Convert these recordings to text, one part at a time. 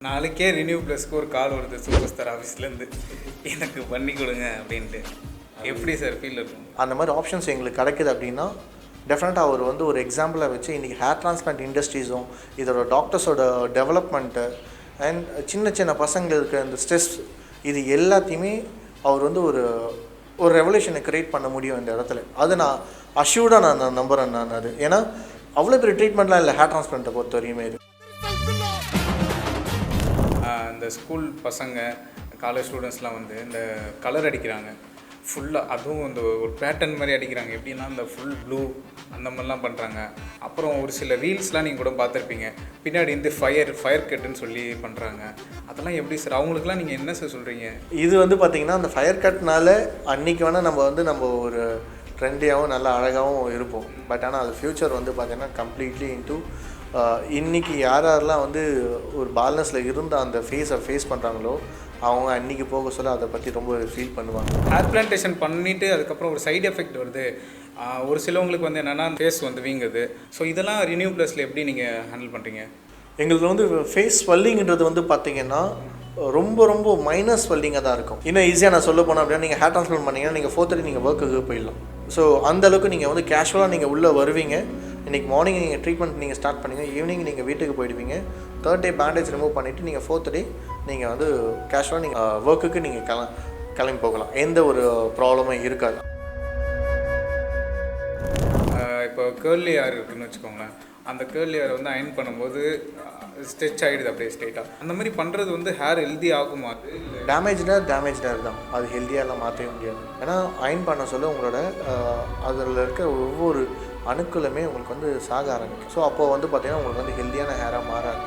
நாளைக்கே ரினியூ ப்ளஸ்க்கு ஒரு கால் வருது சூப்பர் ஸ்டார் ஆஃபீஸ்லேருந்து எனக்கு பண்ணி கொடுங்க அப்படின்ட்டு. எப்படி சார் ஃபீல் இருக்கும்? அந்த மாதிரி ஆப்ஷன்ஸ் எங்களுக்கு கிடைக்குது அப்படின்னா டெஃபினட்டாக அவர் வந்து ஒரு எக்ஸாம்பிளை வச்சு இன்றைக்கி ஹேர் டிரான்ஸ்பிளான்ட் இண்டஸ்ட்ரீஸும் இதோட டாக்டர்ஸோட டெவலப்மெண்ட்டு அண்ட் சின்ன சின்ன பசங்களுக்கு இந்த ஸ்ட்ரெஸ் இது எல்லாத்தையுமே அவர் வந்து ஒரு ரெவல்யூஷனை க்ரியேட் பண்ண முடியும் இந்த இடத்துல. அது நான் அஷ்யூர்டாக நான் நம்புகிறேன். நான் அது ஏன்னா அவ்வளோ பெரிய ட்ரீட்மெண்ட்லாம் இல்லை ஹேர் டிரான்ஸ்பிளான்ட்டை பொறுத்த வரையுமே. இது இந்த ஸ்கூல் பசங்க காலேஜ் ஸ்டூடெண்ட்ஸ்லாம் வந்து இந்த கலர் அடிக்கிறாங்க ஃபுல்லாக, அதுவும் இந்த ஒரு பேட்டர்ன் மாதிரி அடிக்கிறாங்க. எப்படின்னா இந்த ஃபுல் ப்ளூ அந்த மாதிரிலாம் பண்ணுறாங்க. அப்புறம் ஒரு சில ரீல்ஸ்லாம் நீங்கள் கூட பார்த்துருப்பீங்க, பின்னாடி வந்து ஃபயர் கட்டுன்னு சொல்லி பண்ணுறாங்க. அதெல்லாம் எப்படி சார்? அவங்களுக்குலாம் நீங்கள் என்ன சார் சொல்கிறீங்க? இது வந்து பார்த்திங்கன்னா அந்த ஃபயர் கட்னால அன்றைக்கி வேணால் நம்ம ஒரு ட்ரெண்டியாகவும் நல்லா அழகாகவும் இருப்போம். பட் ஆனால் அது ஃப்யூச்சர் வந்து பார்த்திங்கன்னா கம்ப்ளீட்லி இன்டூ இன்றைக்கி யாரெல்லாம் வந்து ஒரு பால்னஸில் இருந்து அந்த ஃபேஸ் பண்ணுறாங்களோ அவங்க அன்றைக்கி போக சொல்ல அதை பற்றி ரொம்ப ஃபீல் பண்ணுவாங்க. ஹேர் பிளான்டேஷன் பண்ணிவிட்டு அதுக்கப்புறம் ஒரு சைடு எஃபெக்ட் வருது. ஒரு சிலவங்களுக்கு வந்து என்னென்னா ஃபேஸ் வந்து வீங்குது. ஸோ இதெல்லாம் ரினியூ ப்ளஸில் எப்படி நீங்கள் ஹேண்டில் பண்ணுறீங்க? எங்களுக்கு வந்து ஃபேஸ் ஸ்வெல்லிங்கிறது வந்து பார்த்திங்கன்னா ரொம்ப மைனஸ் ஸ்வெல்லிங்காக தான் இருக்கும். இன்னும் ஈஸியாக நான் சொல்ல போனேன் அப்படின்னா நீங்கள் ஹேர் டிரான்ஸ்பிளான்ட் பண்ணிங்கன்னா நீங்கள் 4:30 நீங்கள் ஒர்க்குக்கு போயிடலாம். ஸோ அந்தளவுக்கு நீங்கள் வந்து கேஷுவலாக நீங்கள் உள்ளே வருவீங்க. இன்றைக்கி மார்னிங் நீங்கள் ட்ரீட்மெண்ட் நீங்கள் ஸ்டார்ட் பண்ணுவீங்க, ஈவினிங் நீங்கள் வீட்டுக்கு போயிடுவீங்க. 3rd டே பேண்டேஜ் ரிமூவ் பண்ணிவிட்டு நீங்கள் 4th டே நீங்கள் வந்து கேஷுவலாக நீங்கள் ஒர்க்குக்கு நீங்கள் கிளம்பி போகலாம். எந்த ஒரு ப்ராப்ளமும் இருக்காது. இப்போ கேர்லி ஹேர் இருக்குதுன்னு வச்சுக்கோங்களேன், அந்த கேர்லி ஹேர் வந்து அயன் பண்ணும்போது ஸ்ட்ரெச் ஆகிடுது அப்படியே ஸ்ட்ரெயிட்டாக. அந்த மாதிரி பண்ணுறது வந்து ஹேர் ஹெல்தி ஆகுமா? டேமேஜாக தான். அது ஹெல்த்தியாகலாம் மாற்றவே முடியாது. ஏன்னா அயன் பண்ண சொல்ல உங்களோட அதில் இருக்க ஒவ்வொரு அணுக்களுமே உங்களுக்கு வந்து சாக ஆரம்பிக்கும். ஸோ அப்போது வந்து பார்த்திங்கன்னா உங்களுக்கு வந்து ஹெல்த்தியான ஹேராக மாறாது.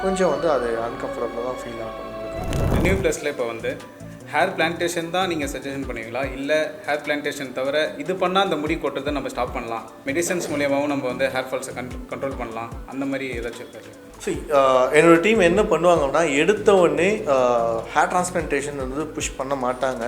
கொஞ்சம் வந்து அது அன்கம்ஃபர்டபுளாக தான் ஃபீல் ஆகும் உங்களுக்கு. ரினியூ ப்ளஸில் இப்போ வந்து ஹேர் பிளான்டேஷன் தான் நீங்கள் சஜஷன் பண்ணுவீங்களா, இல்லை ஹேர் பிளான்டேஷன் தவிர இது பண்ணால் அந்த முடி கொட்டுறதை நம்ம ஸ்டாப் பண்ணலாம், மெடிசன்ஸ் மூலியமாகவும் நம்ம வந்து ஹேர் ஃபால்ஸை கண்ட்ரோல் பண்ணலாம், அந்த மாதிரி ஏதாச்சும் இருக்காது? சரி, என்னோடய டீம் என்ன பண்ணுவாங்கன்னா எடுத்த உடனே ஹேர் டிரான்ஸ்பிளான்டேஷன் வந்து புஷ் பண்ண மாட்டாங்க.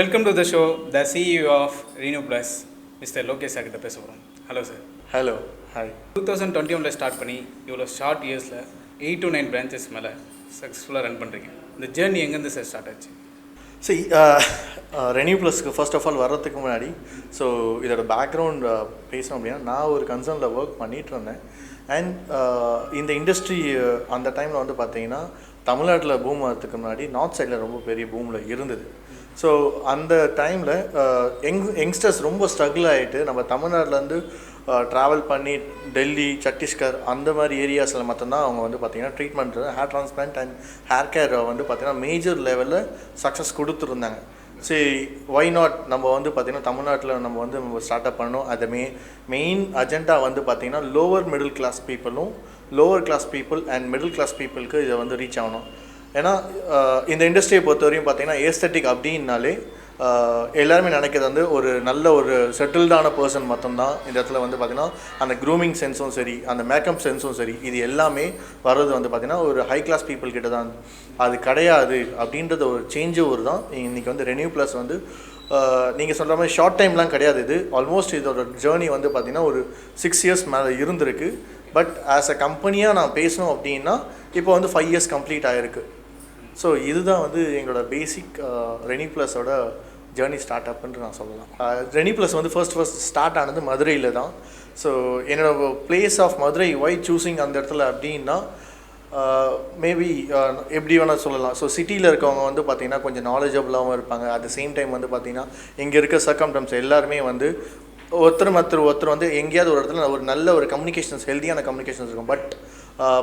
Welcome to the show, the CEO of Renew Plus mister Lokesh sir கிட்ட பேச போகிறோம். Hello sir. Hello, hi. 2021 start பண்ணி இவ்வளோ ஷார்ட் இயர்ஸில் 8 to 9 பிரான்ச்சஸ் மேலே சக்ஸஸ்ஃபுல்லாக ரன் பண்ணுறீங்க. இந்த ஜேர்னி எங்கேருந்து சார் ஸ்டார்ட் ஆச்சு? சரி, ரெனியூ ப்ளஸ்க்கு ஃபர்ஸ்ட் ஆஃப் ஆல் வர்றதுக்கு முன்னாடி இதோட பேக்ரவுண்ட் பேசணும் அப்படின்னா நான் ஒரு கன்சர்னில் ஒர்க் பண்ணிகிட்டு இருந்தேன். அண்ட் இந்த இண்டஸ்ட்ரி அந்த டைமில் வந்து பார்த்திங்கன்னா தமிழ்நாட்டில் பூம் ஆகிறதுக்கு முன்னாடி நார்த் சைடில் ரொம்ப பெரிய பூமில் இருந்தது. ஸோ அந்த டைமில் யங்ஸ்டர்ஸ் ரொம்ப ஸ்ட்ரகிள் ஆகிட்டு நம்ம தமிழ்நாட்டிலேருந்து ட்ராவல் பண்ணி டெல்லி, சத்தீஸ்கர் அந்த மாதிரி ஏரியாஸில் மட்டும்தான் அவங்க வந்து பார்த்திங்கன்னா treatment hair transplant and hair care வந்து பார்த்திங்கன்னா மேஜர் லெவலில் சக்ஸஸ் கொடுத்துருந்தாங்க. சரி, ஒய் நாட் நம்ம வந்து பார்த்திங்கன்னா தமிழ்நாட்டில் நம்ம வந்து ஸ்டார்ட் அப் பண்ணணும். அது மெயின் அஜெண்டா வந்து பார்த்திங்கன்னா லோவர் மிடில் கிளாஸ் பீப்புளும் lower class people and middle class பீப்புளுக்கு இதை வந்து ரீச் ஆகணும். ஏன்னா இந்த இண்டஸ்ட்ரியை பொறுத்த வரையும் பார்த்திங்கன்னா ஏஸ்தட்டிக் அப்படின்னாலே எல்லாருமே நினைக்கிறது வந்து ஒரு நல்ல ஒரு செட்டில்டான பர்சன் மட்டும்தான் இந்த இடத்துல வந்து பார்த்திங்கன்னா அந்த க்ரூமிங் சென்ஸும் சரி, அந்த மேக்கப் சென்ஸும் சரி, இது எல்லாமே வர்றது வந்து பார்த்திங்கன்னா ஒரு ஹை கிளாஸ் பீப்புள் கிட்ட தான். அது கிடையாது அப்படின்றது ஒரு சேஞ்சு ஒரு தான் இன்றைக்கி வந்து ரெனியூ ப்ளஸ் வந்து நீங்கள் சொல்கிற மாதிரி ஷார்ட் டைம்லாம் கிடையாது. இது ஆல்மோஸ்ட் இதோட ஜேர்னி வந்து பார்த்திங்கன்னா ஒரு 6 years மேலே இருந்திருக்கு. பட் ஆஸ் அ கம்பெனியாக நான் பேசணும் அப்படின்னா இப்போ வந்து 5 years கம்ப்ளீட் ஆகிருக்கு. ஸோ இதுதான் வந்து எங்களோட பேசிக் ரெனியூ ப்ளஸோட ஜேர்னி ஸ்டார்ட் அப்புன்னு நான் சொல்லலாம். ரெனியூ ப்ளஸ் வந்து ஃபர்ஸ்ட் ஸ்டார்ட் ஆனது மதுரையில் தான். ஸோ என்னோடய place of Madurai why choosing அந்த இடத்துல அப்படின்னா மேபி எப்படி வேணால் சொல்லலாம். ஸோ சிட்டியில் இருக்கவங்க வந்து பார்த்திங்கன்னா கொஞ்சம் நாலேஜபிளாகவும் இருப்பாங்க. அட் த சேம் டைம் வந்து பார்த்திங்கன்னா இங்கே இருக்க சர்க்கம்டன்ஸ் எல்லாருமே வந்து ஒருத்தர் வந்து எங்கேயாவது ஒரு இடத்துல ஒரு நல்ல ஒரு கம்யூனிகேஷன்ஸ் ஹெல்த்தியான கம்யூனிகேஷன்ஸ் இருக்கும். பட்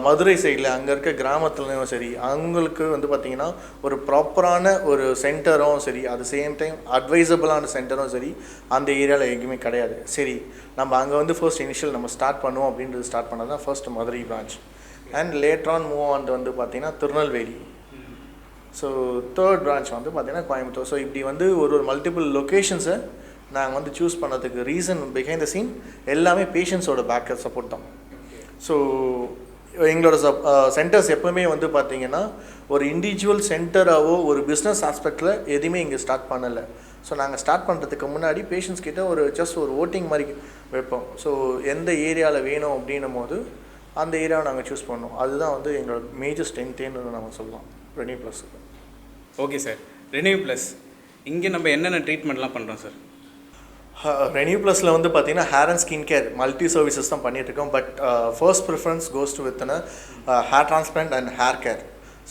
மதுரை சைடில் அங்கே இருக்க கிராமத்துலையும் சரி அவங்களுக்கு வந்து பார்த்திங்கன்னா ஒரு ப்ராப்பரான ஒரு சென்டரும் சரி, அட் த சேம் டைம் அட்வைசபிளான சென்டரும் சரி அந்த ஏரியாவில் எங்கேயுமே கிடையாது. சரி, நம்ம அங்கே வந்து ஃபர்ஸ்ட் இனிஷியல் நம்ம ஸ்டார்ட் பண்ணுவோம் அப்படின்றது ஸ்டார்ட் பண்ணது தான் first Madurai branch. And later on move on வந்து பார்த்திங்கன்னா திருநெல்வேலி. ஸோ 3rd பிரான்ச் வந்து பார்த்திங்கன்னா கோயம்புத்தூர். ஸோ இப்படி வந்து ஒரு மல்டிபிள் லொக்கேஷன்ஸை நாங்கள் வந்து சூஸ் பண்ணதுக்கு ரீசன் பிஹைண்ட் த சீன் எல்லாமே பேஷண்ட்ஸோட பேக்கப் சப்போர்ட் தான். ஸோ எங்களோட சென்டர்ஸ் எப்போவுமே வந்து பார்த்திங்கன்னா ஒரு இண்டிவிஜுவல் சென்டராகவோ ஒரு பிஸ்னஸ் ஆஸ்பெக்டில் எதுவுமே இங்கே ஸ்டார்ட் பண்ணலை. ஸோ நாங்கள் ஸ்டார்ட் பண்ணுறதுக்கு முன்னாடி பேஷண்ட்ஸ் கிட்ட ஒரு ஜஸ்ட் ஒரு ஓட்டிங் மாதிரி வைப்போம். ஸோ எந்த ஏரியாவில் வேணும் அப்படின்னும் போது அந்த ஏரியாவை நாங்கள் சூஸ் பண்ணோம். அதுதான் வந்து எங்களோட மேஜர் ஸ்ட்ரென்த்தேன்னு நம்ம சொல்லலாம் ரெனியூ ப்ளஸுக்கு. ஓகே சார், ரெனியூ ப்ளஸ் இங்கே நம்ம என்னென்ன ட்ரீட்மெண்ட்லாம் பண்ணுறோம் சார்? ரெனியூ ப்ளஸில் வந்து பார்த்தீங்கன்னா hair and skin care multi services தான் பண்ணிகிட்ருக்கோம். But first preference goes to வித்னா hair transplant and hair care.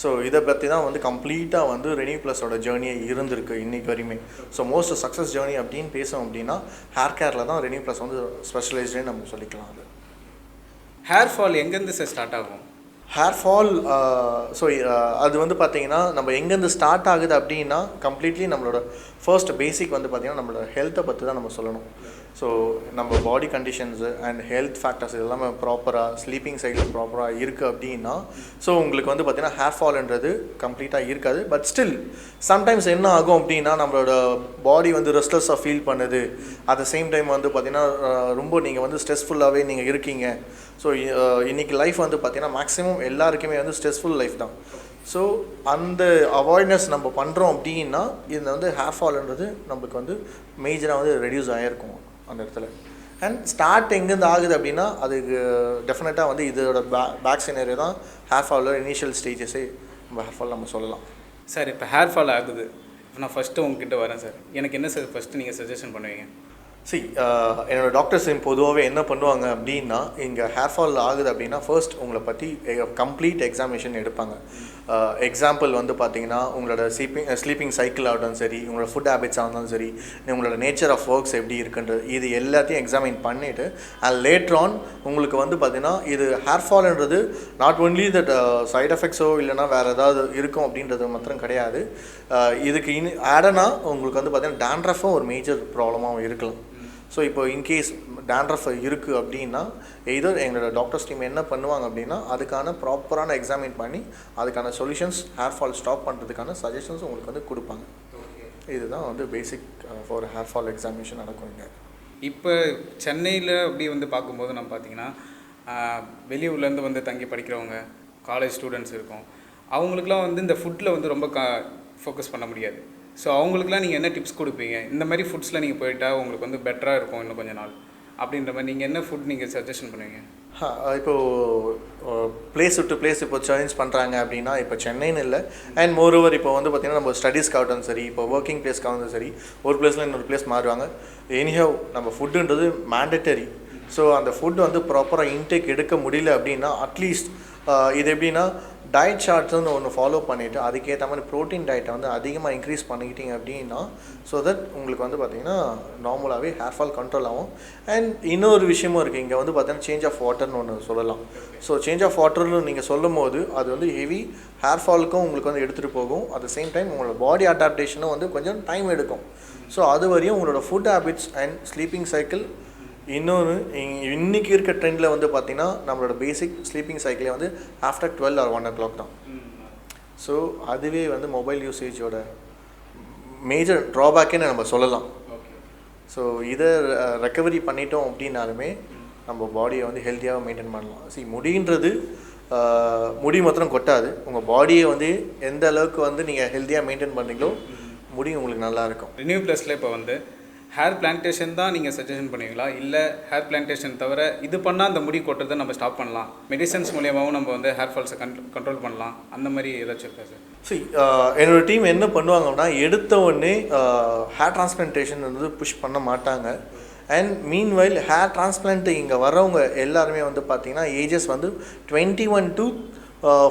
So இதை பற்றி தான் வந்து கம்ப்ளீட்டாக வந்து ரெனியூ ப்ளஸோட ஜேர்னியை இருந்திருக்கு இன்றைக்கு வரையுமே. ஸோ மோஸ்ட் சக்ஸஸ் ஜேர்னி அப்படின்னு பேசோம் அப்படின்னா ஹேர் கேரில் தான் ரெனியூ ப்ளஸ் வந்து ஸ்பெஷலைஸ்டுன்னு நம்ம சொல்லிக்கலாம். அது ஹேர் ஃபால் எங்கேருந்து சார் ஸ்டார்ட் ஆகும்? ஹேர் ஃபால் ஸோ அது வந்து பார்த்திங்கன்னா நம்ம எங்கேருந்து ஸ்டார்ட் ஆகுது அப்படின்னா கம்ப்ளீட்லி நம்மளோட ஃபர்ஸ்ட் பேசிக் வந்து பார்த்திங்கன்னா நம்மளோட ஹெல்த்தை பற்றி தான் நம்ம சொல்லணும். ஸோ நம்ம பாடி கண்டிஷன்ஸு அண்ட் ஹெல்த் ஃபேக்டர்ஸ் இது எல்லாமே ப்ராப்பராக ஸ்லீப்பிங் சைக்கிள் ப்ராப்பராக இருக்குது அப்படின்னா ஸோ உங்களுக்கு வந்து பார்த்திங்கன்னா ஹேர் ஃபால்ன்றது கம்ப்ளீட்டாக இருக்காது. பட் ஸ்டில் சம்டைம்ஸ் என்ன ஆகும் அப்படின்னா நம்மளோட பாடி வந்து ரெஸ்ட்லெஸ்ஸாக ஃபீல் பண்ணுது. அட் த சேம் டைம் வந்து பார்த்திங்கன்னா ரொம்ப நீங்கள் வந்து ஸ்ட்ரெஸ்ஃபுல்லாகவே நீங்கள் இருக்கீங்க. ஸோ இன்றைக்கி லைஃப் வந்து பார்த்திங்கன்னா மேக்ஸிமம் எல்லாருக்குமே வந்து ஸ்ட்ரெஸ்ஃபுல் லைஃப் தான். ஸோ அந்த அவாய்ட்னஸ் நம்ம பண்ணுறோம் அப்படின்னா இதில் வந்து ஹேர் ஃபால்ன்றது நம்மளுக்கு வந்து மேஜராக வந்து ரெடியூஸ் ஆகிருக்கும் அந்த இடத்துல. அண்ட் ஸ்டார்ட் எங்கேருந்து ஆகுது அப்படின்னா அதுக்கு டெஃபினட்டாக வந்து இதோட பேக் சினரியோ தான் ஹேர் ஃபாலோட இனிஷியல் ஸ்டேஜஸே நம்ம ஹேர் ஃபால் நம்ம சொல்லலாம். சார் இப்போ ஹேர் ஃபால் ஆகுது, நான் ஃபஸ்ட்டு உங்ககிட்ட வரேன் சார். எனக்கு என்ன சார் ஃபஸ்ட்டு நீங்கள் சஜஷன் பண்ணுவீங்க? என்னோடய டாக்டர்ஸ் பொதுவாகவே என்ன பண்ணுவாங்க அப்படின்னா இங்கே ஹேர் ஃபால் ஆகுது அப்படின்னா ஃபர்ஸ்ட் உங்களை பற்றி கம்ப்ளீட் எக்ஸாமினேஷன் எடுப்பாங்க. எக்ஸாம்பிள் வந்து பார்த்தீங்கன்னா உங்களோட ஸ்லீப்பிங் சைக்கிள் ஆகட்டும் சரி, உங்களோட ஃபுட் ஹேபிட்ஸாக இருந்தாலும் சரி, உங்களோட நேச்சர் ஆஃப் ஒர்க்ஸ் எப்படி இருக்குன்றது இது எல்லாத்தையும் எக்ஸாமின் பண்ணிவிட்டு அண்ட் லேட்டர் ஆன் உங்களுக்கு வந்து பார்த்திங்கன்னா இது ஹேர் ஃபால்ன்றது நாட் ஒன்லி தட் சைட் எஃபெக்ட்ஸோ இல்லைனா வேறு ஏதாவது இருக்கும் அப்படின்றது மாத்திரம் கிடையாது. இதுக்கு ஆடனாக உங்களுக்கு வந்து பார்த்திங்கன்னா டேண்ட்ரஃபும் ஒரு மேஜர் ப்ராப்ளமாகவும் இருக்கலாம். ஸோ இப்போ இன்கேஸ் டேண்ட்ரஃப் இருக்குது அப்படின்னா எதர் எங்களோட டாக்டர்ஸ் டீம் என்ன பண்ணுவாங்க அப்படின்னா அதுக்கான ப்ராப்பரான எக்ஸாமின் பண்ணி அதுக்கான சொல்யூஷன்ஸ் ஹேர் ஃபால் ஸ்டாப் பண்ணுறதுக்கான சஜஷன்ஸ் உங்களுக்கு வந்து கொடுப்பாங்க. இதுதான் வந்து பேசிக் ஃபார் ஹேர் ஃபால் எக்ஸாமினேஷன் நடக்கும் இங்கே. இப்போ சென்னையில் அப்படி வந்து பார்க்கும்போது நம்ம பார்த்திங்கன்னா வெளியூர்லேருந்து வந்து தங்கி படிக்கிறவங்க காலேஜ் ஸ்டூடெண்ட்ஸ் இருக்கும். அவங்களுக்குலாம் வந்து இந்த ஃபுட்டில் வந்து ரொம்ப ஃபோக்கஸ் பண்ண முடியாது. ஸோ அவங்களுக்குலாம் நீங்கள் என்ன டிப்ஸ் கொடுப்பீங்க? இந்த மாதிரி ஃபுட்ஸில் நீங்கள் போயிட்டால் உங்களுக்கு வந்து பெட்டராக இருக்கும் இன்னும் கொஞ்சம் நாள் அப்படின்ற மாதிரி நீங்கள் என்ன ஃபுட் நீங்கள் சஜஷன் பண்ணுவீங்க? இப்போது பிளேஸ் விட்டு பிளேஸ் இப்போ சேஞ்ச் பண்ணுறாங்க அப்படின்னா இப்போ சென்னைன்னு இல்லை அண்ட் மோரோவர் இப்போ வந்து பார்த்திங்கன்னா நம்ம ஸ்டடீஸ்க்காகட்டும் சரி, இப்போ ஒர்க்கிங் பிளேஸ்க்காகவும் சரி, ஒரு பிளேஸில் இன்னொரு பிளேஸ் மாறுவாங்க. எனிஹவ் நம்ம ஃபுட்டுன்றது மேண்டட்டரி. ஸோ அந்த ஃபுட் வந்து ப்ராப்பராக இன்டேக் எடுக்க முடியல அப்படின்னா அட்லீஸ்ட் இது எப்படின்னா டயட் சார்ட்ஸ்னு ஒன்று ஃபாலோ பண்ணிவிட்டு அதுக்கேற்ற மாதிரி ப்ரோட்டீன் டயட்டை வந்து அதிகமாக இன்க்ரீஸ் பண்ணிக்கிட்டீங்க அப்படின்னா ஸோ தட் உங்களுக்கு வந்து பார்த்திங்கன்னா நார்மலாகவே ஹேர் ஃபால் கண்ட்ரோல் ஆகும். அண்ட் இன்னொரு விஷயமும் இருக்குது இங்கே வந்து பார்த்தீங்கன்னா சேஞ்ச் ஆஃப் வாட்டர்னு ஒன்று சொல்லலாம். ஸோ சேஞ்ச் ஆஃப் வாட்டர்னு நீங்கள் சொல்லும் போது அது வந்து ஹெவி ஹேர் ஃபாலுக்கும் உங்களுக்கு வந்து எடுத்துகிட்டு போகும். அட் த சேம் டைம் உங்களோட பாடி அடாப்டேஷனும் வந்து கொஞ்சம் டைம் எடுக்கும். ஸோ அது வரையும் உங்களோட food habits and sleeping cycle இன்னொன்று இன்றைக்கி இருக்க ட்ரெண்டில் வந்து பார்த்திங்கன்னா நம்மளோட பேசிக் ஸ்லீப்பிங் சைக்கிளே வந்து ஆஃப்டர் 12 or 1 o'clock தான். ஸோ அதுவே வந்து மொபைல் யூசேஜோட மேஜர் ட்ராபேக்குன்னு நம்ம சொல்லலாம். ஸோ இதை ரெக்கவரி பண்ணிட்டோம் அப்படின்னாலுமே நம்ம பாடியை வந்து ஹெல்த்தியாக மெயின்டைன் பண்ணலாம். முடின்றது முடி மாத்திரம் கொட்டாது. உங்கள் பாடியை வந்து எந்த அளவுக்கு வந்து நீங்கள் ஹெல்த்தியாக மெயின்டைன் பண்ணீங்களோ முடி உங்களுக்கு நல்லாயிருக்கும். ரெனியூ ப்ளஸில் இப்போ வந்து ஹேர் பிளான்டேஷன் தான் நீங்கள் சஜஷன் பண்ணுவீங்களா? இல்லை ஹேர் பிளான்டேஷன் தவிர இது பண்ணால் அந்த முடி கொட்டுறதை நம்ம ஸ்டாப் பண்ணலாம், மெடிசன்ஸ் மூலியமாகவும் நம்ம வந்து ஹேர் ஃபால்ஸை கண்ட்ரோல் பண்ணலாம், அந்த மாதிரி ஏதாச்சும் இருக்கா சார்? சரி, என்னோடய டீம் என்ன பண்ணுவாங்கன்னா எடுத்த உடனே ஹேர் டிரான்ஸ்பிளான்டேஷன் வந்து புஷ் பண்ண மாட்டாங்க. அண்ட் மீன்வைல் ஹேர் டிரான்ஸ்பிளான்ட் இங்கே வரவங்க எல்லாருமே வந்து பார்த்திங்கன்னா ஏஜஸ் வந்து 21 to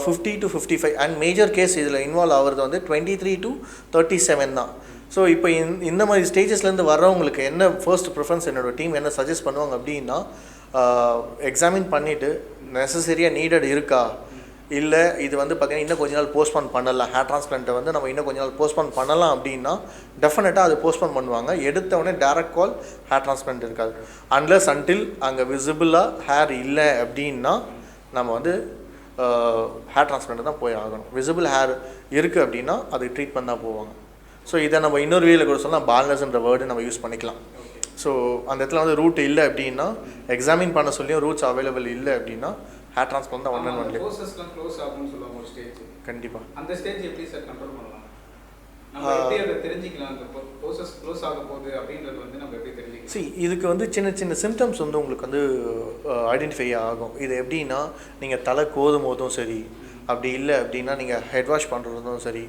50 to 55 and major case இதில் இன்வால்வ் ஆகிறது வந்து 23 to 37 தான். ஸோ இப்போ இந்த மாதிரி ஸ்டேஜஸ்லேருந்து வர்றவங்களுக்கு என்ன ஃபர்ஸ்ட் ப்ரிஃபரன்ஸ் என்னோடய டீம் என்ன சஜஸ்ட் பண்ணுவாங்க அப்படின்னா எக்ஸாமின் பண்ணிவிட்டு நெசசரியாக நீடட் இருக்கா, இல்லை இது வந்து பார்த்திங்கன்னா இன்னும் கொஞ்ச நாள் போஸ்ட்போன் பண்ணலாம், ஹேர் டிரான்ஸ்பிளான்ட்டை வந்து நம்ம இன்னும் கொஞ்ச நாள் போஸ்ட்போன் பண்ணலாம் அப்படின்னா டெஃபினட்டாக அது போஸ்ட்போன் பண்ணுவாங்க. எடுத்தவொடனே டேரக்ட் கால் ஹேர் டிரான்ஸ்பிளான்ட் இருக்காது. அன்லஸ் அன்டில் அங்கே விசிபிளாக ஹேர் இல்லை அப்படின்னா நம்ம வந்து ஹேர் டிரான்ஸ்பிளான்ட் தான் போய் ஆகணும். விசிபிள் ஹேர் இருக்குது அப்படின்னா அது ட்ரீட்மெண்ட் தான் போவாங்க. ஸோ இதை நம்ம இன்னொரு வேலை கூட சொன்னால் பால்னஸ்ன்ற வேர்டு நம்ம யூஸ் பண்ணிக்கலாம். ஸோ அந்த இடத்துல வந்து ரூட் இல்லை அப்படின்னா எக்ஸாமின் பண்ண சொல்லியும் ரூட்ஸ் அவைலபிள் இல்லை அப்படின்னா ஹேர் டிரான்ஸ்பிளான்ட் தான் 1 and 1 க்ளோஸ் ஆகும்னு சொல்லுவாங்க ஒரு ஸ்டேஜ். கண்டிப்பாக அந்த ஸ்டேஜ் எப்படி சார் கண்ட்ரோல் பண்ணலாம்? நம்ம எப்படி அதை தெரிஞ்சிக்கலாம், அந்த ப்ரோசஸ் க்ளோஸ் ஆக போகுது அப்படின்றது வந்து நம்ம எப்படி தெரிஞ்சிக்கலாம்? இதுக்கு வந்து சின்ன சின்ன சிம்டம்ஸ் வந்து உங்களுக்கு வந்து ஐடென்டிஃபை ஆகும். இது எப்படின்னா, நீங்கள் தலை கோதும் போதும் சரி, அப்படி இல்லை அப்படின்னா நீங்கள் ஹெட் வாஷ் பண்ணுறதும் சரி.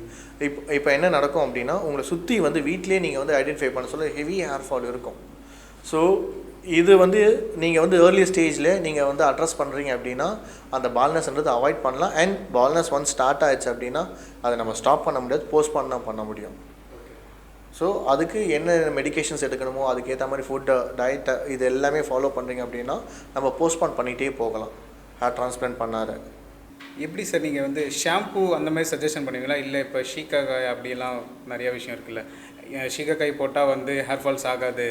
இப்போ என்ன நடக்கும் அப்படின்னா, உங்களை சுற்றி வந்து வீட்டிலே நீங்கள் வந்து ஐடென்டிஃபை பண்ண சொல்ல ஹெவி ஹேர் ஃபால் இருக்கும். ஸோ இது வந்து நீங்கள் வந்து ஏர்லி ஸ்டேஜில் நீங்கள் வந்து அட்ரஸ் பண்ணுறீங்க அப்படின்னா அந்த பால்னஸ்ன்றது அவாய்ட் பண்ணலாம். அண்ட் பால்னஸ் ஒன்ஸ் ஸ்டார்ட் ஆகிடுச்சு அப்படின்னா அதை நம்ம ஸ்டாப் பண்ண முடியாது, போஸ்ட்போன் பண்ண முடியும். ஸோ அதுக்கு என்ன மெடிகேஷன்ஸ் எடுக்கணுமோ அதுக்கேற்ற மாதிரி ஃபுட்டு, டயட்டை இது எல்லாமே ஃபாலோ பண்ணுறீங்க அப்படின்னா நம்ம போஸ்ட்போன் பண்ணிகிட்டே போகலாம் ஹேர் டிரான்ஸ்பிளான்ட் பண்ணாரு. எப்படி சார் நீங்கள் வந்து ஷாம்பூ அந்த மாதிரி சஜஷன் பண்ணுவீங்களா? இல்லை இப்போ ஷீக்காக்காய் அப்படிலாம் நிறையா விஷயம் இருக்குல்ல, ஷீக்காக்காய் போட்டால் வந்து ஹேர் ஃபால்ஸ் ஆகாது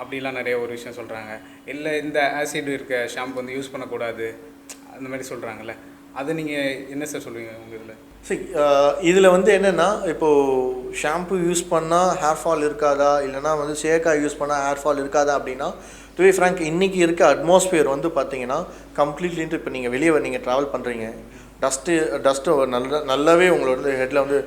அப்படிலாம் நிறைய ஒரு விஷயம் சொல்கிறாங்க. இல்லை இந்த ஆசிட் இருக்க ஷாம்பு வந்து யூஸ் பண்ணக்கூடாது அந்த மாதிரி சொல்கிறாங்கல்ல, அது நீங்கள் என்ன சார் சொல்லுவீங்க உங்கள் இதில்? இதில் வந்து என்னென்னா, இப்போது ஷாம்பு யூஸ் பண்ணால் ஹேர் ஃபால் இருக்காதா, இல்லைனா வந்து ஷேக்காய் யூஸ் பண்ணால் ஹேர் ஃபால் இருக்காதா அப்படின்னா, டு பி ஃப்ராங்க் இன்றைக்கி இருக்க அட்மாஸ்பியர் வந்து பார்த்தீங்கன்னா கம்ப்ளீட்லின்ட்டு இப்போ நீங்கள் வெளியே நீங்கள் ட்ராவல் பண்ணுறீங்க, டஸ்ட்டு நல்லாவே உங்களோட ஹெட்டில் வந்து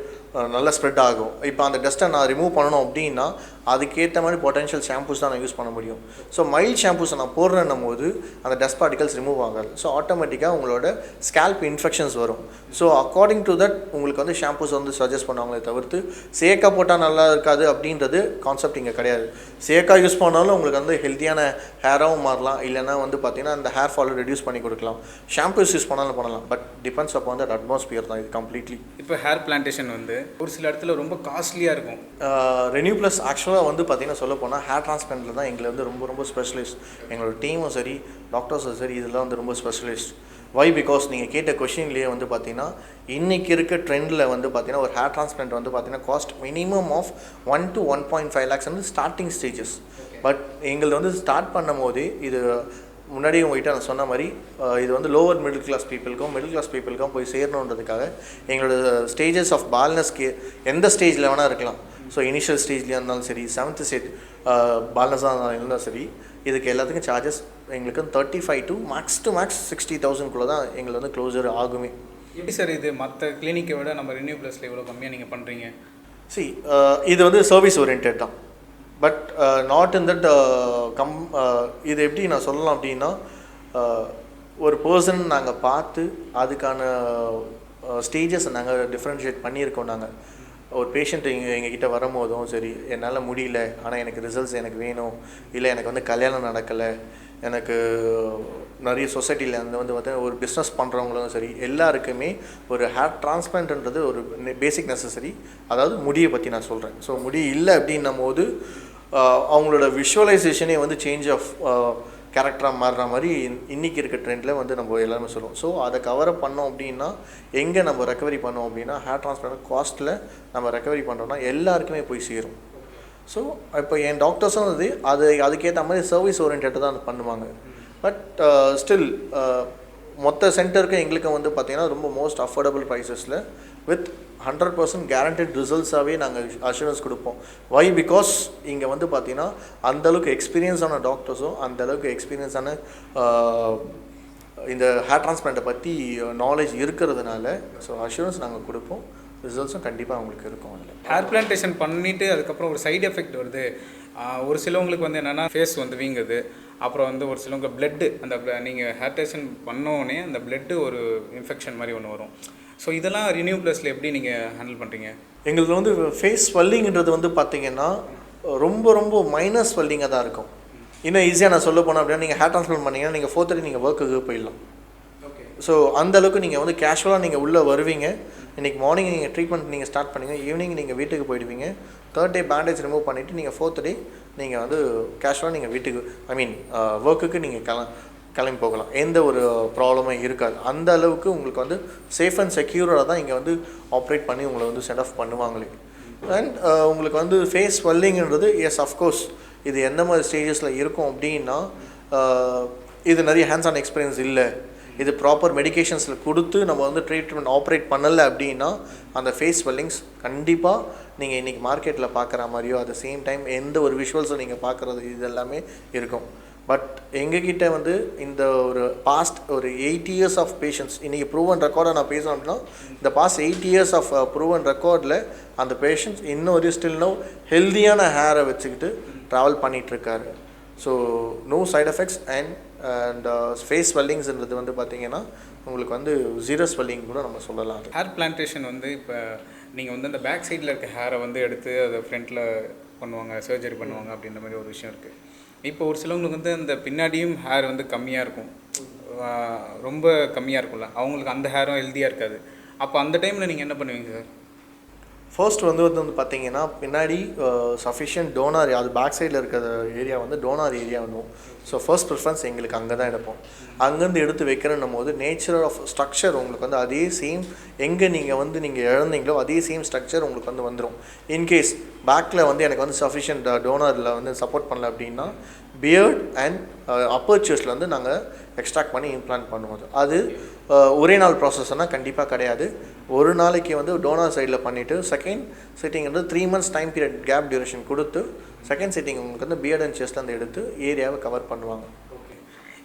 நல்லா ஸ்ப்ரெட் ஆகும். இப்போ அந்த டஸ்ட்டை நான் ரிமூவ் பண்ணணும் அப்படின்னா அதுக்கேற்ற மாதிரி பொட்டென்ஷியல் ஷாம்பூஸ் தான் நான் யூஸ் பண்ண முடியும். ஸோ மைல்ட் ஷாம்பூஸை நான் போடுறேன்னும் போது அந்த டஸ்ட் பார்ட்டிகல்ஸ் ரிமூவ் ஆகாது. ஸோ ஆட்டோமேட்டிக்காக உங்களோட ஸ்கேல்ப் இன்ஃபெக்ஷன்ஸ் வரும். ஸோ அக்கார்டிங் டு தட் உங்களுக்கு வந்து ஷாம்பூஸ் வந்து சஜஸ்ட் பண்ணுவாங்களே தவிர்த்து சேக்கா போட்டால் நல்லா இருக்காது அப்படின்றது கான்செப்ட் இங்கே கிடையாது. சேக்கா யூஸ் பண்ணாலும் உங்களுக்கு வந்து ஹெல்த்தியான ஹேராகவும் மாறலாம், இல்லைனா வந்து பார்த்திங்கன்னா அந்த ஹேர் ஃபாலை ரெடியூஸ் பண்ணி கொடுக்கலாம். ஷாம்பூஸ் யூஸ் பண்ணாலும் பண்ணலாம், but depends upon that atmosphere தான் இது கம்ப்ளீட்லி. இப்போ ஹேர் பிளான்டேஷன் வந்து ஒரு சில இடத்துல ரொம்ப காஸ்ட்லியாக இருக்கும். ரெனியூ ப்ளஸ் ஆக்சுவலாக வந்து பார்த்திங்கன்னா சொல்ல போனால் ஹேர் டிரான்ஸ்பிளான்ட்டில் தான் எங்களை வந்து ரொம்ப ஸ்பெஷலிஸ்ட். எங்களோட டீமும் சரி, டாக்டர்ஸும் சரி, இதெல்லாம் வந்து ரொம்ப ஸ்பெஷலிஸ்ட். வை பிகாஸ் நீங்கள் கேட்ட கொஷின்லேயே வந்து பார்த்திங்கன்னா இன்றைக்கி இருக்க ட்ரெண்டில் வந்து பார்த்திங்கன்னா ஒரு ஹேர் டிரான்ஸ்பிளான்ட் வந்து பார்த்திங்கன்னா cost minimum of 1 to 1.5 lakhs வந்து ஸ்டார்டிங் ஸ்டேஜஸ். பட் எங்களுக்கு வந்து ஸ்டார்ட் பண்ணும் போது இது முன்னாடி உங்கள்கிட்ட நான் சொன்ன மாதிரி இது வந்து லோவர் மிடில் கிளாஸ் பீப்புளுக்கும் போய் சேரணுன்றதுக்காக எங்களோட ஸ்டேஜஸ் ஆஃப் பால்னஸ்க்கு எந்த ஸ்டேஜில் வேணால் இருக்கலாம். ஸோ இனிஷியல் ஸ்டேஜ்லேயே இருந்தாலும் சரி, 7th ஸ்டேஜ் பால்னஸாக இருந்தாலும் சரி, இதுக்கு எல்லாத்துக்கும் சார்ஜஸ் எங்களுக்கு 35 to max 60,000 தான் எங்களுக்கு வந்து க்ளோசர் ஆகுமே. எப்படி சார் இது மற்ற கிளினிக்கை விட நம்ம ரெனியூ ப்ளஸில் இவ்வளோ கம்மியாக நீங்கள் பண்ணுறீங்க? இது வந்து சர்வீஸ் ஓரியன்ட் தான். பட் நாட் இன் தட் இது எப்படி நான் சொல்லலாம் அப்படின்னா, ஒரு பர்சன் நாங்கள் பார்த்து அதுக்கான ஸ்டேஜஸ் நாங்கள் டிஃப்ரென்ஷியேட் பண்ணியிருக்கோம். நாங்கள் ஒரு பேஷண்ட் எங்ககிட்ட வரும்போதும் சரி, என்னால் முடியல ஆனால் எனக்கு ரிசல்ட்ஸ் எனக்கு வேணும், இல்லை எனக்கு வந்து கல்யாணம் நடக்கலை, எனக்கு நிறைய சொசைட்டியில் வந்து பார்த்தீங்கன்னா ஒரு பிஸ்னஸ் பண்ணுறவங்களும் சரி, எல்லாருக்குமே ஒரு ஹேர் டிரான்ஸ்பிளான்ட்ன்றது ஒரு பேசிக் நெசசரி. அதாவது முடியை பற்றி நான் சொல்கிறேன். ஸோ முடி இல்லை அப்படின்னும் போது அவங்களோட விஷுவலைசேஷனே வந்து சேஞ்ச் ஆஃப் கேரக்டராக மாறுற மாதிரி இன்றைக்கி இருக்க ட்ரெண்டில் வந்து நம்ம எல்லாருமே சொல்லுவோம். ஸோ அதை கவரப் பண்ணோம் அப்படின்னா எங்கே நம்ம ரெக்கவரி பண்ணோம் அப்படின்னா ஹேர் டிரான்ஸ்பிளான்ட் காஸ்ட்டில் நம்ம ரெக்கவரி பண்ணுறோம்னா எல்லாருக்குமே போய் சேரும். ஸோ இப்போ என் டாக்டர்ஸும் வந்து அதுக்கேற்ற மாதிரி சர்வீஸ் ஓரியன்டாக தான் பண்ணுவாங்க. பட் ஸ்டில் மொத்த சென்டருக்கு எங்களுக்கு வந்து பார்த்திங்கன்னா ரொம்ப மோஸ்ட் அஃபோர்டபுள் ப்ரைஸஸில் வித் 100% கேரண்டட் ரிசல்ட்ஸாகவே நாங்கள் அஷூரன்ஸ் கொடுப்போம். வை பிகாஸ் இங்கே வந்து பார்த்திங்கன்னா அந்தளவுக்கு எக்ஸ்பீரியன்ஸான டாக்டர்ஸும் அந்தளவுக்கு எக்ஸ்பீரியன்ஸான இந்த ஹேர் டிரான்ஸ்பிளான்ட்டை பற்றி நாலேஜ் இருக்கிறதுனால ஸோ அஷூரன்ஸ் நாங்கள் கொடுப்போம், ரிசல்ட்ஸும் கண்டிப்பாக அவங்களுக்கு இருக்கும். அதில் ஹேர் பிளான்டேஷன் பண்ணிவிட்டு அதுக்கப்புறம் ஒரு சைடு எஃபெக்ட் வருது. ஒரு சிலவங்களுக்கு வந்து என்னென்னா ஃபேஸ் வந்து வீங்குது, அப்புறம் வந்து ஒரு சிலவங்க பிளட்டு, அந்த நீங்கள் ஹேர் டிரான்ஸ்பிளான்ட் பண்ணோடனே அந்த பிளட்டு ஒரு இன்ஃபெக்ஷன் மாதிரி ஒன்று வரும். ஸோ இதெல்லாம் ரெனியூ ப்ளஸில் எப்படி நீங்கள் ஹேண்டில் பண்ணுறீங்க? எங்களுக்கு வந்து ஃபேஸ் ஸ்வெல்லிங்கிறது வந்து பார்த்திங்கன்னா ரொம்ப மைனர் ஸ்வெல்லிங்காக தான் இருக்கும். இன்னும் ஈஸியாக நான் சொல்ல போனேன் அப்படின்னா, நீங்கள் ஹேர் டிரான்ஸ்பிளான்ட் பண்ணிங்கன்னா நீங்கள் 4:30 நீங்கள் ஒர்க்குக்கு போயிடலாம். ஓகே. ஸோ அந்தளவுக்கு நீங்கள் வந்து கேஷுவலாக நீங்கள் உள்ளே வருவீங்க. இன்றைக்கி மார்னிங் நீங்கள் ட்ரீட்மெண்ட் நீங்கள் ஸ்டார்ட் பண்ணிங்க, ஈவினிங் நீங்கள் வீட்டுக்கு போயிடுவீங்க. 3rd day பேண்டேஜ் ரிமூவ் பண்ணிவிட்டு நீங்கள் 4th day நீங்கள் வந்து கேஷுவலாக நீங்கள் வீட்டுக்கு ஒர்க்குக்கு நீங்கள் கிளம்பி போகலாம். எந்த ஒரு ப்ராப்ளமும் இருக்காது. அந்த அளவுக்கு உங்களுக்கு வந்து சேஃப் அண்ட் செக்யூராக தான் இங்கே வந்து ஆப்ரேட் பண்ணி உங்களை வந்து செட் ஆஃப் பண்ணுவாங்களே. அண்ட் உங்களுக்கு வந்து ஃபேஸ் ஸ்வெல்லிங்கிறது எஸ் அஃப்கோர்ஸ் இது எந்த மாதிரி ஸ்டேஜஸில் இருக்கும் அப்படின்னா, இது நிறைய ஹேண்ட்ஸ் ஆன் எக்ஸ்பீரியன்ஸ் இல்லை, இது ப்ராப்பர் மெடிகேஷன்ஸில் கொடுத்து நம்ம வந்து ட்ரீட்மெண்ட் ஆப்ரேட் பண்ணலை அப்படின்னா அந்த ஃபேஸ் ஸ்வெல்லிங்ஸ் கண்டிப்பாக நீங்கள் இன்றைக்கி மார்க்கெட்டில் பார்க்குற மாதிரியோ அட் த சேம் டைம் எந்த ஒரு விஷுவல்ஸும் நீங்கள் பார்க்குறது இது எல்லாமே இருக்கும். பட் எங்ககிட்ட வந்து இந்த ஒரு பாஸ்ட் ஒரு 8 years ஆஃப் பேஷன்ஸ் இன்றைக்கி ப்ரூவன் ரெக்கார்டை நான் பேசணும் அப்படின்னா இந்த பாஸ்ட் 8 years ஆஃப் ப்ரூவன் ரெக்கார்டில் அந்த பேஷண்ட்ஸ் இன்னும் ஒரு ஸ்டில் நோ ஹெல்தியான ஹேரை வச்சுக்கிட்டு ட்ராவல் பண்ணிகிட்ருக்காரு. So no side effects and face ஸ்வெல்லிங்ஸ்ன்றது வந்து பார்த்திங்கன்னா உங்களுக்கு வந்து ஜீரோ ஸ்வெல்லிங் கூட நம்ம சொல்லலாம். ஹேர் பிளான்டேஷன் வந்து இப்போ நீங்கள் வந்து அந்த பேக் சைடில் இருக்க ஹேரை வந்து எடுத்து அதை ஃப்ரண்ட்டில் பண்ணுவாங்க, சர்ஜரி பண்ணுவாங்க அப்படின்ற மாதிரி ஒரு விஷயம் இருக்குது. இப்போ ஒரு சிலவங்களுக்கு வந்து அந்த பின்னாடியும் ஹேர் வந்து கம்மியாக இருக்கும், ரொம்ப கம்மியாக இருக்கும்ல, அவங்களுக்கு அந்த ஹேரும் ஹெல்த்தியாக இருக்காது. அப்போ அந்த டைமில் நீங்கள் என்ன பண்ணுவீங்க சார்? ஃபர்ஸ்ட் வந்து பார்த்தீங்கன்னா பின்னாடி சஃபிஷியன்ட் டோனார், அது பேக் சைடில் இருக்கிற ஏரியா வந்து டோனார் ஏரியா வந்துடும். ஸோ ஃபர்ஸ்ட் ப்ரிஃபரன்ஸ் எங்களுக்கு அங்கே தான் எடுப்போம். அங்கேருந்து எடுத்து வைக்கிறன்னும் போது நேச்சர் ஆஃப் ஸ்ட்ரக்சர் உங்களுக்கு வந்து அதே சேம் எங்கே நீங்கள் இழந்தீங்களோ அதே சேம் ஸ்ட்ரக்சர் உங்களுக்கு வந்து வந்துடும். இன்கேஸ் பேக்கில் வந்து எனக்கு வந்து சஃபிஷியன்ட் டோனரில் வந்து சப்போர்ட் பண்ணல அப்படின்னா பியர்ட் அண்ட் அப்பர்ச்சர்ஸில் வந்து நாங்கள் எக்ஸ்ட்ராக்ட் பண்ணி இம்ப்ளான்ட் பண்ணுவோம். அது ஒரே நாள் ப்ராசஸ்னால் கண்டிப்பாக கிடையாது. ஒரு நாளைக்கு வந்து டோனர் சைடில் பண்ணிவிட்டு செகண்ட் சிட்டிங் வந்து 3 months time period gap duration கொடுத்து செகண்ட் சிட்டிங் உங்களுக்கு வந்து பியர்ட் அண்ட் செஸ்ட்லேருந்து எடுத்து ஏரியாவை கவர் பண்ணுவாங்க. ஓகே.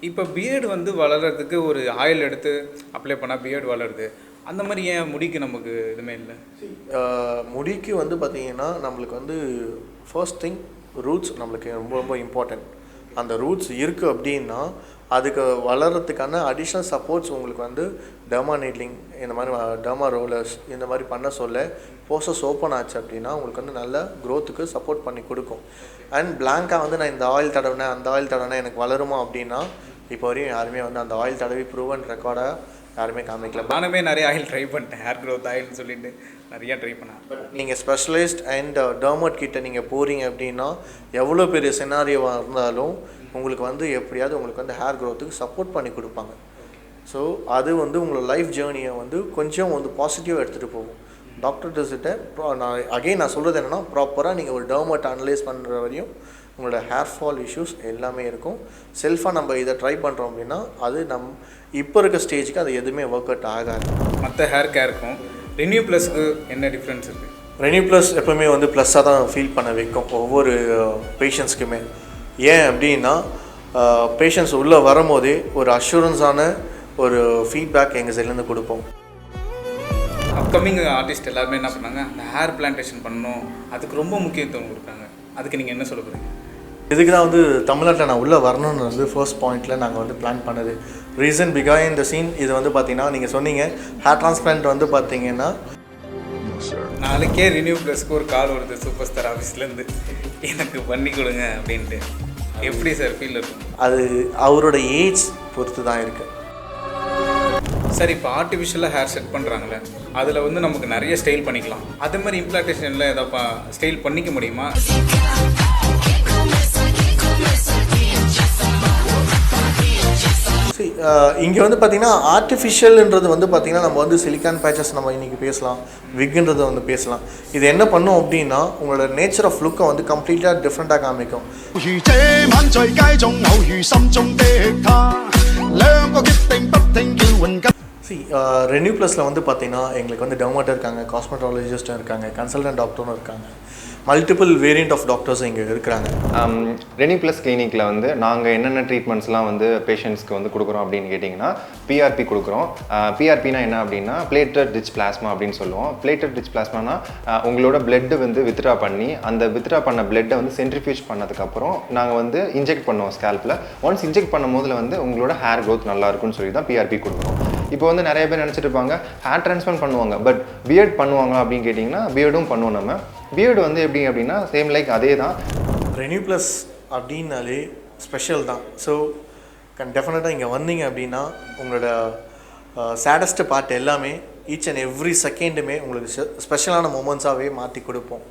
இப்போ பியர்டு வந்து வளர்கிறதுக்கு ஒரு ஆயில் எடுத்து அப்ளை பண்ணால் பியர்டு வளருது, அந்த மாதிரி ஏன் முடிக்கு நமக்கு எதுவுமே இல்லை? முடிக்கு வந்து பார்த்திங்கன்னா நம்மளுக்கு வந்து ஃபர்ஸ்ட் திங் ரூட்ஸ் நம்மளுக்கு ரொம்ப ரொம்ப இம்பார்ட்டன்ட். அந்த ரூட்ஸ் இருக்குது அப்படின்னா அதுக்கு வளர்கிறதுக்கான அடிஷ்னல் சப்போர்ட்ஸ் உங்களுக்கு வந்து டர்மா நீட்லிங், இந்த மாதிரி டர்மா ரோலர்ஸ் இந்த மாதிரி பண்ண சொல்ல ப்ரோசஸ் ஓப்பன் ஆச்சு அப்படின்னா உங்களுக்கு வந்து நல்ல க்ரோத்துக்கு சப்போர்ட் பண்ணி கொடுக்கும். அண்ட் பிளாங்காக வந்து நான் இந்த ஆயில் தடவினேன் அந்த ஆயில் தடவினேன் எனக்கு வளருமா அப்படின்னா இப்போ வரையும் யாருமே வந்து அந்த ஆயில் தடவி ப்ரூவன் ரெக்கார்டாக யாருமே காமிக்கல. நானுமே நிறைய ஆயில் ட்ரை பண்ணிட்டேன், ஹேர் க்ரோத் ஆயில்னு சொல்லிட்டு நிறையா ட்ரை பண்ணேன். பட் நீங்கள் ஸ்பெஷலிஸ்ட் அண்ட் டர்மட் கிட்ட நீங்கள் போகிறீங்க அப்படின்னா எவ்வளோ பெரிய சினாரியோவாக இருந்தாலும் உங்களுக்கு வந்து எப்படியாவது உங்களுக்கு வந்து ஹேர் க்ரோத்துக்கு சப்போர்ட் பண்ணி கொடுப்பாங்க. ஸோ அது வந்து உங்களோட லைஃப் ஜேர்னியை வந்து கொஞ்சம் வந்து பாசிட்டிவாக எடுத்துகிட்டு போகும். டாக்டர்கிட்ட நான் சொல்கிறது என்னென்னா ப்ராப்பராக நீங்கள் ஒரு டர்மட் அனலைஸ் பண்ணுற வரையும் உங்களோட ஹேர் ஃபால் இஷ்யூஸ் எல்லாமே இருக்கும். செல்ஃபாக நம்ம இதை ட்ரை பண்ணுறோம் அப்படின்னா அது இப்போ இருக்க ஸ்டேஜுக்கு அது எதுவுமே ஒர்க் அவுட் ஆகாது. மற்ற ஹேர் கேருக்கும் ரெனியூ ப்ளஸ்க்கு என்ன டிஃப்ரென்ஸ் இருக்குது? ரெனியூ ப்ளஸ் எப்போவுமே வந்து ப்ளஸ்ஸாக தான் ஃபீல் பண்ண வைக்கும் ஒவ்வொரு பேஷண்ட்ஸ்க்குமே. ஏன் அப்படின்னா பேஷண்ட்ஸ் உள்ளே வரும்போதே ஒரு அஷூரன்ஸான ஒரு ஃபீட்பேக் எங்கள் சைட்லேருந்து கொடுப்போம். அப்கமிங் ஆர்டிஸ்ட் எல்லாருமே என்ன பண்ணாங்க, அந்த ஹேர் பிளான்டேஷன் பண்ணணும், அதுக்கு ரொம்ப முக்கியத்துவம் கொடுக்குறாங்க. அதுக்கு நீங்கள் என்ன சொல்ல போகிறீங்க? இதுக்கு தான் வந்து தமிழ்நாட்டில் நான் உள்ளே வரணும்னு வந்து ஃபர்ஸ்ட் பாயிண்டில் நாங்கள் வந்து பிளான் பண்ணது. ரீசன் பிகாய் இந்த சீன் இது வந்து பார்த்தீங்கன்னா நீங்கள் சொன்னீங்க ஹேர் டிரான்ஸ்பிளான்ட் வந்து பார்த்தீங்கன்னா நாளைக்கே ரினியூ ப்ளஸ்க்கு ஒரு கால் வருது சூப்பர் ஸ்டார் ஆஃபீஸ்லேருந்து, எனக்கு பண்ணி கொடுங்க அப்படின்ட்டு. எப்படி சார் ஃபீல் இருக்கும்? அது அவரோட ஏஜ் பொறுத்து தான் இருக்குது. சார் இப்போ ஆர்டிஃபிஷியலாக ஹேர் செட் பண்ணுறாங்களே, அதில் வந்து நமக்கு நிறைய ஸ்டைல் பண்ணிக்கலாம். அதே மாதிரி இம்ப்ளான்டேஷனில் எதாவது ஸ்டைல் பண்ணிக்க முடியுமா? இங்கே வந்து பார்த்திங்கன்னா ஆர்டிஃபிஷியல்ன்றது வந்து பார்த்திங்கன்னா நம்ம வந்து சிலிக்கான் பேச்சஸ் நம்ம இன்றைக்கி பேசலாம், விக்குன்றதை வந்து பேசலாம். இது என்ன பண்ணும் அப்படின்னா உங்களோட நேச்சர் ஆஃப் லுக்கை வந்து கம்ப்ளீட்டாக டிஃப்ரெண்ட்டாக காமிக்கும். ரெனியூ ப்ளஸில் வந்து பார்த்திங்கன்னா எங்களுக்கு வந்து டெர்மேட்டர் இருக்காங்க, காஸ்மெட்டாலஜிஸ்ட்டும் இருக்காங்க, கன்சல்டன்ட் டாக்டரும் இருக்காங்க, மல்டிபிள் வேரியண்ட் ஆஃப் டாக்டர்ஸ் இங்கே இருக்கிறாங்க. ரெனியூ ப்ளஸ் கிளினிக்கில் வந்து நாங்கள் என்னென்ன ட்ரீட்மெண்ட்ஸ்லாம் வந்து பேஷண்ட்ஸ்க்கு வந்து கொடுக்குறோம் அப்படின்னு கேட்டிங்கன்னா பிஆர்பி கொடுக்குறோம். பிஆர்பினா என்ன அப்படின்னா பிளேட்டட் ரிச் பிளாஸ்மா அப்படின்னு சொல்லுவோம். பிளேட்டட் ரிச் பிளாஸ்மானா உங்களோட பிளட்டு வந்து வித்ட்ரா பண்ணி அந்த வித்ட்ரா பண்ண பிளட்டை வந்து சென்ட்ரிஃபியூஜ் பண்ணதுக்கப்புறம் நாங்கள் வந்து இன்ஜெக்ட் பண்ணுவோம் ஸ்கேல்பில். ஒன்ஸ் இன்ஜெக்ட் பண்ணும் போதில் வந்து உங்களோட ஹேர் க்ரோத் நல்லா இருக்குன்னு சொல்லி தான் பிஆர்பி கொடுக்குறோம். இப்போ வந்து நிறைய பேர் நினச்சிட்டு இருப்பாங்க ஹேர் டிரான்ஸ்பிளான்ட் பண்ணுவாங்க, பட் பியர்ட் பண்ணுவாங்க அப்படின்னு கேட்டிங்கன்னா பியர்டும் பண்ணுவோம். நம்ம பியர்டு வந்து எப்படி அப்படின்னா சேம் லைக் அதே தான். ரெனியூ ப்ளஸ் அப்படின்னாலே ஸ்பெஷல் தான். ஸோ டெஃபினட்டாக இங்கே வந்தீங்க அப்படின்னா உங்களோட சேடஸ்ட்டு பார்ட் எல்லாமே ஈச் அண்ட் எவ்ரி செகண்டுமே உங்களுக்கு ஸ்பெஷலான மூமெண்ட்ஸாகவே மாற்றி கொடுப்போம்.